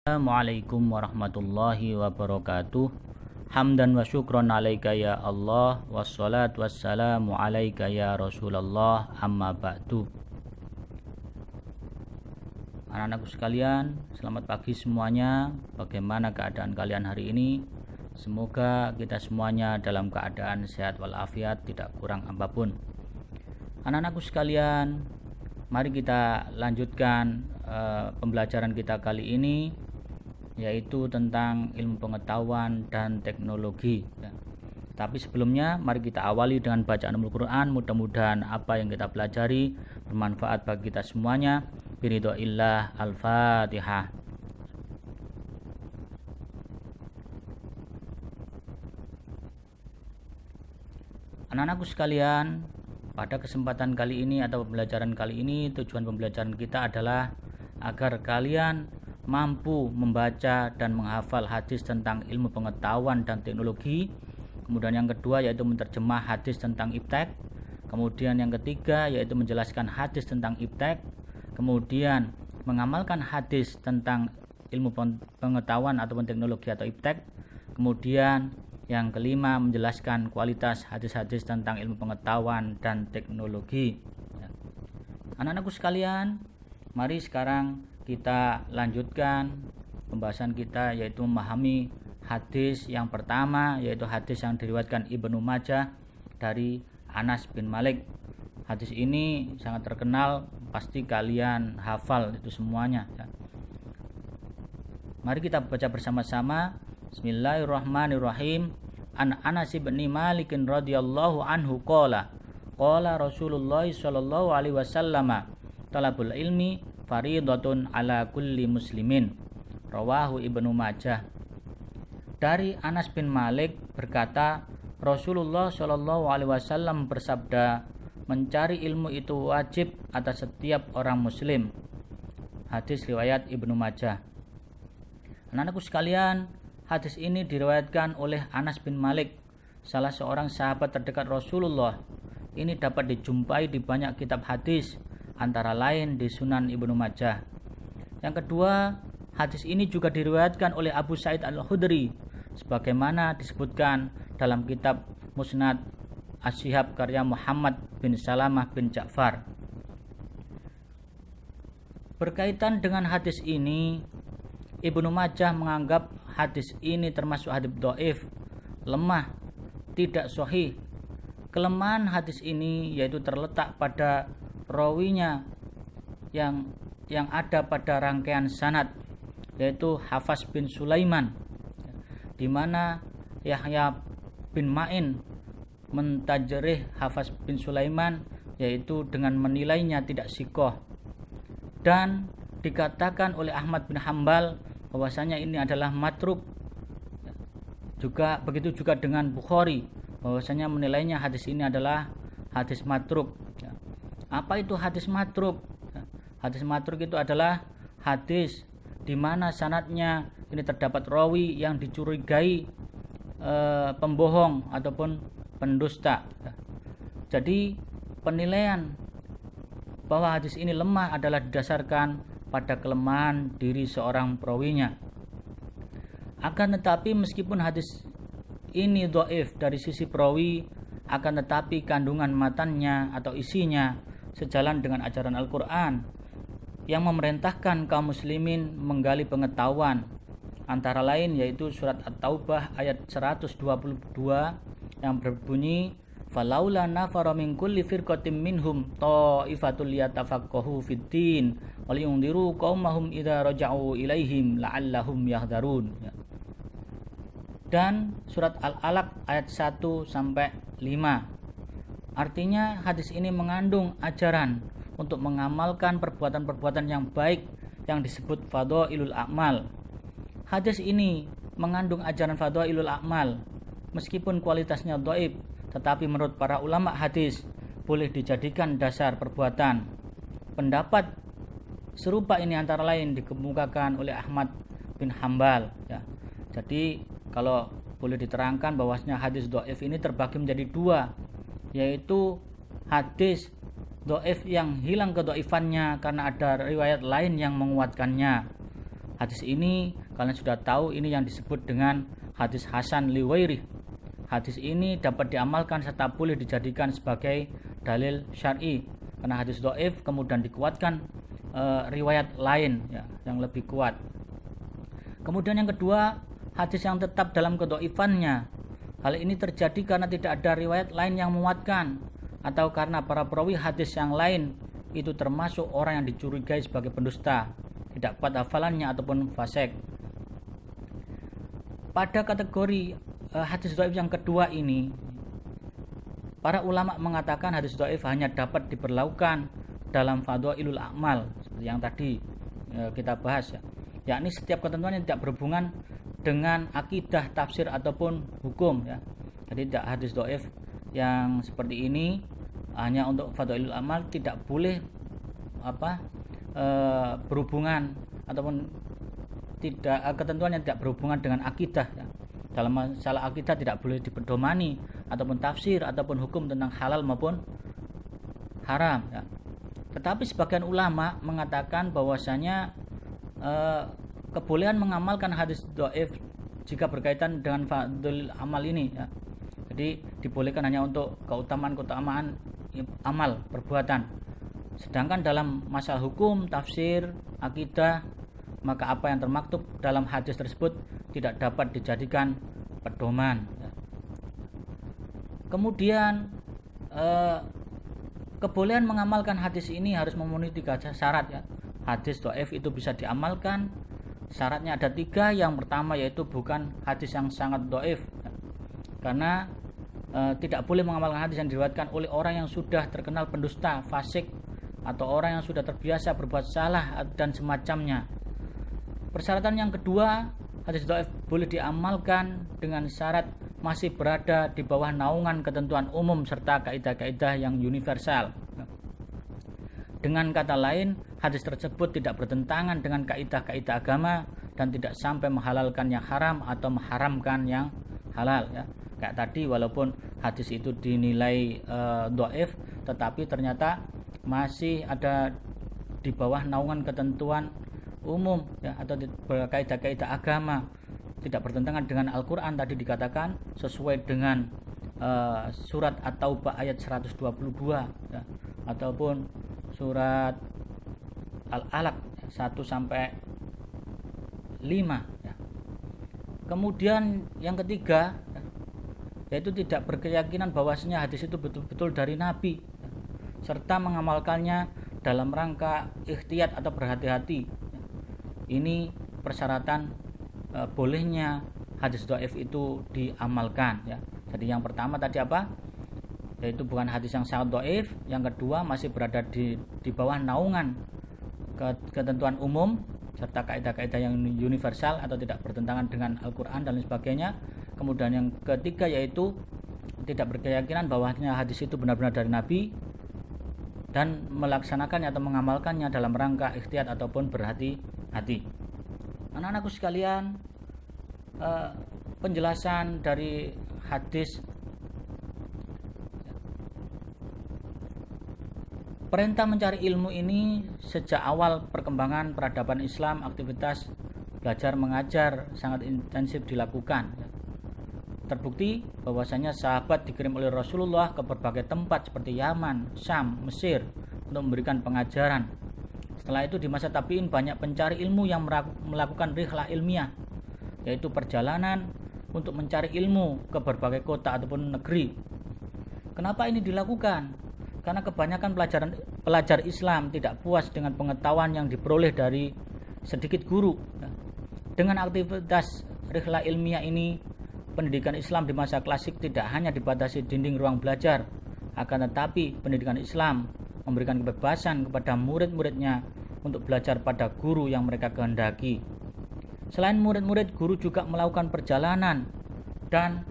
Assalamualaikum warahmatullahi wabarakatuh. Hamdan wa syukron alaika ya Allah, wassalat wassalamu alaika ya Rasulullah, amma ba'du. Anak-anakku sekalian, selamat pagi semuanya. Bagaimana keadaan kalian hari ini? Semoga kita semuanya dalam keadaan sehat walafiat, tidak kurang apapun. Anak-anakku sekalian, mari kita lanjutkan pembelajaran kita kali ini, yaitu tentang ilmu pengetahuan dan teknologi. Tapi sebelumnya mari kita awali dengan bacaan Al-Quran. Mudah-mudahan apa yang kita pelajari bermanfaat bagi kita semuanya. Biridhoillah. Al-Fatihah. Anak-anakku sekalian, pada kesempatan kali ini atau pembelajaran kali ini, tujuan pembelajaran kita adalah agar kalian mampu membaca dan menghafal hadis tentang ilmu pengetahuan dan teknologi. Kemudian yang kedua yaitu menerjemah hadis tentang iptek. Kemudian yang ketiga yaitu menjelaskan hadis tentang iptek. Kemudian mengamalkan hadis tentang ilmu pengetahuan ataupun teknologi atau iptek. Kemudian yang kelima menjelaskan kualitas hadis-hadis tentang ilmu pengetahuan dan teknologi. Anak-anakku sekalian, mari sekarang kita lanjutkan pembahasan kita, yaitu memahami hadis yang pertama, yaitu hadis yang diriwayatkan Ibnu Majah dari Anas bin Malik. Hadis ini sangat terkenal, pasti kalian hafal itu semuanya. Mari kita baca bersama-sama. Bismillahirrahmanirrahim. An Anas bin Malik radhiyallahu anhu qala Rasulullah sallallahu alaihi wasallam, talabul ilmi faridatun ala kulli muslimin. Rawahu Ibnu Majah. Dari Anas bin Malik berkata, Rasulullah Shallallahu alaihi wasallam bersabda, mencari ilmu itu wajib atas setiap orang muslim. Hadis riwayat Ibnu Majah. Anak-anakku sekalian, hadis ini diriwayatkan oleh Anas bin Malik, salah seorang sahabat terdekat Rasulullah. Ini dapat dijumpai di banyak kitab hadis, antara lain di Sunan Ibnu Majah. Yang kedua, hadis ini juga diriwayatkan oleh Abu Sa'id Al-Khudri sebagaimana disebutkan dalam kitab Musnad As-Shihab karya Muhammad bin Salamah bin Ja'far. Berkaitan dengan hadis ini, Ibnu Majah menganggap hadis ini termasuk hadis dhaif, lemah, tidak sahih. Kelemahan hadis ini yaitu terletak pada rawinya yang ada pada rangkaian sanad, yaitu Hafs bin Sulaiman, di mana Yahya bin Ma'in mentajrih Hafs bin Sulaiman, yaitu dengan menilainya tidak sikoh, dan dikatakan oleh Ahmad bin Hambal bahwasanya ini adalah matruk. Juga begitu juga dengan Bukhari, bahwasanya menilainya hadis ini adalah hadis matruk. Apa itu hadis matruk? Hadis matruk itu adalah hadis di mana sanadnya ini terdapat rawi yang dicurigai pembohong ataupun pendusta. Jadi penilaian bahwa hadis ini lemah adalah didasarkan pada kelemahan diri seorang perawinya. Akan tetapi meskipun hadis ini dhaif dari sisi perawi, akan tetapi kandungan matannya atau isinya sejalan dengan ajaran Al-Quran yang memerintahkan kaum muslimin menggali pengetahuan, antara lain yaitu surat At-Taubah ayat 122 yang berbunyi, falaula nafara min kulli firqatin minhum ta'ifatul yatafaqahu fid-din wa liyundiru qaumahum idza raja'u ilaihim la'allahum yahdharun. Dan surat Al-Alaq ayat 1 sampai 5. Artinya hadis ini mengandung ajaran untuk mengamalkan perbuatan-perbuatan yang baik yang disebut fadhailul a'mal. Hadis ini mengandung ajaran fadhailul a'mal meskipun kualitasnya dhaif, tetapi menurut para ulama hadis boleh dijadikan dasar perbuatan. Pendapat serupa ini antara lain dikemukakan oleh Ahmad bin Hambal. Jadi kalau boleh diterangkan bahwasanya hadis dhaif ini terbagi menjadi dua, yaitu hadis dhaif yang hilang kedhaifannya karena ada riwayat lain yang menguatkannya. Hadis ini kalian sudah tahu, ini yang disebut dengan hadis Hasan li Wairih. Hadis ini dapat diamalkan serta boleh dijadikan sebagai dalil syar'i karena hadis dhaif kemudian dikuatkan riwayat lain ya, yang lebih kuat. Kemudian yang kedua, hadis yang tetap dalam kedhaifannya. Hal ini terjadi karena tidak ada riwayat lain yang menguatkan atau karena para perawi hadis yang lain itu termasuk orang yang dicurigai sebagai pendusta, tidak kuat hafalannya ataupun fasik. Pada kategori hadis dhaif yang kedua ini, para ulama mengatakan hadis dhaif hanya dapat diberlakukan dalam fadhailul a'mal seperti yang tadi kita bahas ya. Yakni setiap ketentuan yang tidak berhubungan dengan akidah, tafsir ataupun hukum ya. Jadi tidak hadis dhaif yang seperti ini hanya untuk fadhailul amal, tidak boleh berhubungan ataupun tidak ketentuan yang tidak berhubungan dengan akidah ya. Dalam masalah akidah tidak boleh dipedomani ataupun tafsir ataupun hukum tentang halal maupun haram ya. Tetapi sebagian ulama mengatakan bahwasanya kebolehan mengamalkan hadis dhaif jika berkaitan dengan fadhil amal ini ya. Jadi dibolehkan hanya untuk keutamaan amal perbuatan. Sedangkan dalam masalah hukum, tafsir, akidah, maka apa yang termaktub dalam hadis tersebut tidak dapat dijadikan pedoman ya. Kemudian kebolehan mengamalkan hadis ini harus memenuhi 3 syarat ya. Hadis dhaif itu bisa diamalkan. Syaratnya ada 3. Yang pertama yaitu bukan hadis yang sangat dhaif ya. Karena tidak boleh mengamalkan hadis yang diriwayatkan oleh orang yang sudah terkenal pendusta, fasik, atau orang yang sudah terbiasa berbuat salah dan semacamnya. Persyaratan yang kedua, hadis dhaif boleh diamalkan dengan syarat masih berada di bawah naungan ketentuan umum serta kaidah-kaidah yang universal. Dengan kata lain, hadis tersebut tidak bertentangan dengan kaidah-kaidah agama dan tidak sampai menghalalkan yang haram atau mengharamkan yang halal ya. Kayak tadi, walaupun hadis itu dinilai dhaif, tetapi ternyata masih ada di bawah naungan ketentuan umum ya, atau kaidah-kaidah agama, tidak bertentangan dengan Al-Quran tadi dikatakan sesuai dengan surat At-Taubah ayat 122 ya, ataupun surat Al-Alaq 1-5 ya. Kemudian yang ketiga ya, yaitu tidak berkeyakinan bahwasanya hadis itu betul-betul dari Nabi ya, serta mengamalkannya dalam rangka ikhtiyat atau berhati-hati ya. Ini persyaratan bolehnya hadis dhaif itu diamalkan ya. Jadi yang pertama tadi apa? Yaitu bukan hadis yang sangat dhaif. Yang kedua masih berada di bawah naungan ketentuan umum serta kaidah-kaidah yang universal atau tidak bertentangan dengan Al-Quran dan lain sebagainya. Kemudian yang ketiga yaitu tidak berkeyakinan bahwasanya hadis itu benar-benar dari Nabi dan melaksanakannya atau mengamalkannya dalam rangka ikhtiyat ataupun berhati-hati. Anak-anakku sekalian, penjelasan dari hadis perintah mencari ilmu ini sejak awal perkembangan peradaban Islam, aktivitas belajar mengajar sangat intensif dilakukan. Terbukti bahwasanya sahabat dikirim oleh Rasulullah ke berbagai tempat seperti Yaman, Syam, Mesir untuk memberikan pengajaran. Setelah itu di masa tabi'in banyak pencari ilmu yang melakukan rihlah ilmiah, yaitu perjalanan untuk mencari ilmu ke berbagai kota ataupun negeri. Kenapa ini dilakukan? Karena kebanyakan pelajar Islam tidak puas dengan pengetahuan yang diperoleh dari sedikit guru. Dengan aktivitas rihlah ilmiah ini, pendidikan Islam di masa klasik tidak hanya dibatasi dinding ruang belajar, akan tetapi pendidikan Islam memberikan kebebasan kepada murid-muridnya untuk belajar pada guru yang mereka kehendaki. Selain murid-murid, guru juga melakukan perjalanan dan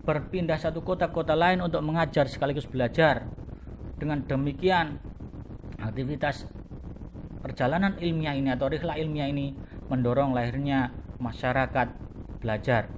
berpindah satu kota ke kota lain untuk mengajar sekaligus belajar. Dengan demikian, aktivitas perjalanan ilmiah ini atau rihlah ilmiah ini mendorong lahirnya masyarakat belajar.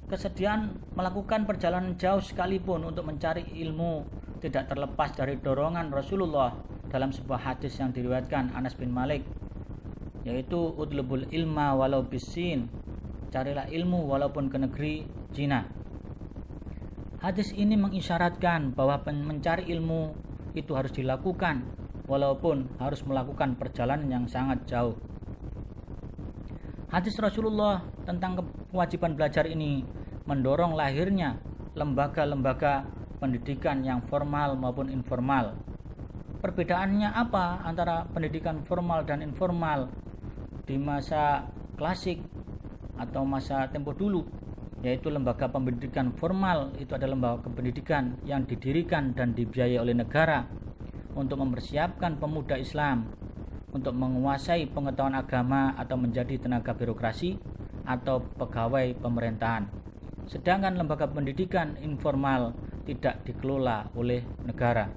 Kesediaan melakukan perjalanan jauh sekalipun untuk mencari ilmu tidak terlepas dari dorongan Rasulullah dalam sebuah hadis yang diriwayatkan Anas bin Malik, yaitu udlubul ilma walau bisin, carilah ilmu walaupun ke negeri Cina. Hadis ini mengisyaratkan bahwa mencari ilmu itu harus dilakukan walaupun harus melakukan perjalanan yang sangat jauh. Hadis Rasulullah tentang kewajiban belajar ini mendorong lahirnya lembaga-lembaga pendidikan yang formal maupun informal. Perbedaannya apa antara pendidikan formal dan informal di masa klasik atau masa tempo dulu? Yaitu lembaga pendidikan formal itu adalah lembaga pendidikan yang didirikan dan dibiayai oleh negara untuk mempersiapkan pemuda Islam untuk menguasai pengetahuan agama atau menjadi tenaga birokrasi atau pegawai pemerintahan. Sedangkan lembaga pendidikan informal tidak dikelola oleh negara.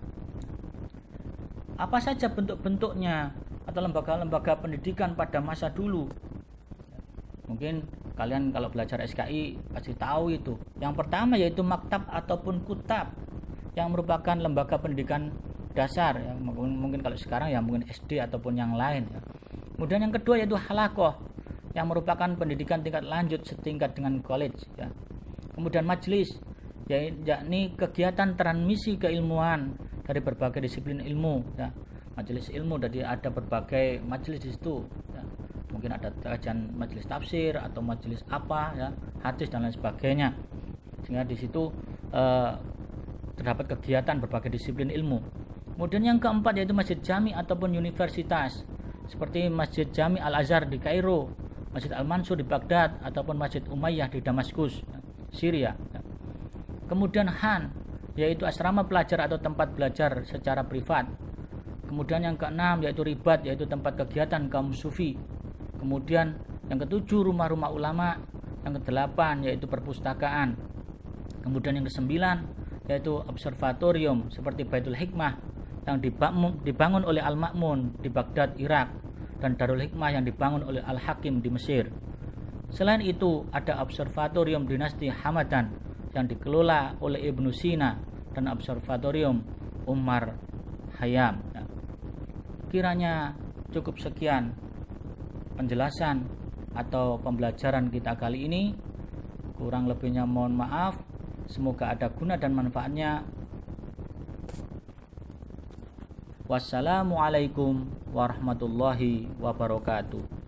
Apa saja bentuk-bentuknya atau lembaga-lembaga pendidikan pada masa dulu? Mungkin kalian kalau belajar SKI pasti tahu itu. Yang pertama yaitu maktab ataupun kutab, yang merupakan lembaga pendidikan dasar ya. Mungkin kalau sekarang ya mungkin SD ataupun yang lain ya. Kemudian yang kedua yaitu halakoh, yang merupakan pendidikan tingkat lanjut setingkat dengan college ya. Kemudian majelis, yakni kegiatan transmisi keilmuan dari berbagai disiplin ilmu ya. Majelis ilmu, jadi ada berbagai majelis di situ ya. Mungkin ada kajian majelis tafsir atau majelis apa ya, hadis dan lain sebagainya. Sehingga di situ terdapat kegiatan berbagai disiplin ilmu. Kemudian yang keempat yaitu masjid jami ataupun universitas, seperti Masjid Jami Al-Azhar di Kairo, Masjid Al-Mansur di Baghdad ataupun Masjid Umayyah di Damaskus, Syria. Kemudian Han, yaitu asrama pelajar atau tempat belajar secara privat. Kemudian yang keenam yaitu ribat, yaitu tempat kegiatan kaum sufi. Kemudian yang ketujuh rumah-rumah ulama. Yang kedelapan yaitu perpustakaan. Kemudian yang kesembilan yaitu observatorium seperti Baitul Hikmah yang dibangun oleh Al-Ma'mun di Baghdad, Irak, dan Darul Hikmah yang dibangun oleh Al-Hakim di Mesir. Selain itu ada observatorium dinasti Hamadan yang dikelola oleh Ibnu Sina dan observatorium Umar Khayyam. Kiranya cukup sekian penjelasan atau pembelajaran kita kali ini. Kurang lebihnya mohon maaf. Semoga ada guna dan manfaatnya. Wassalamualaikum warahmatullahi wabarakatuh.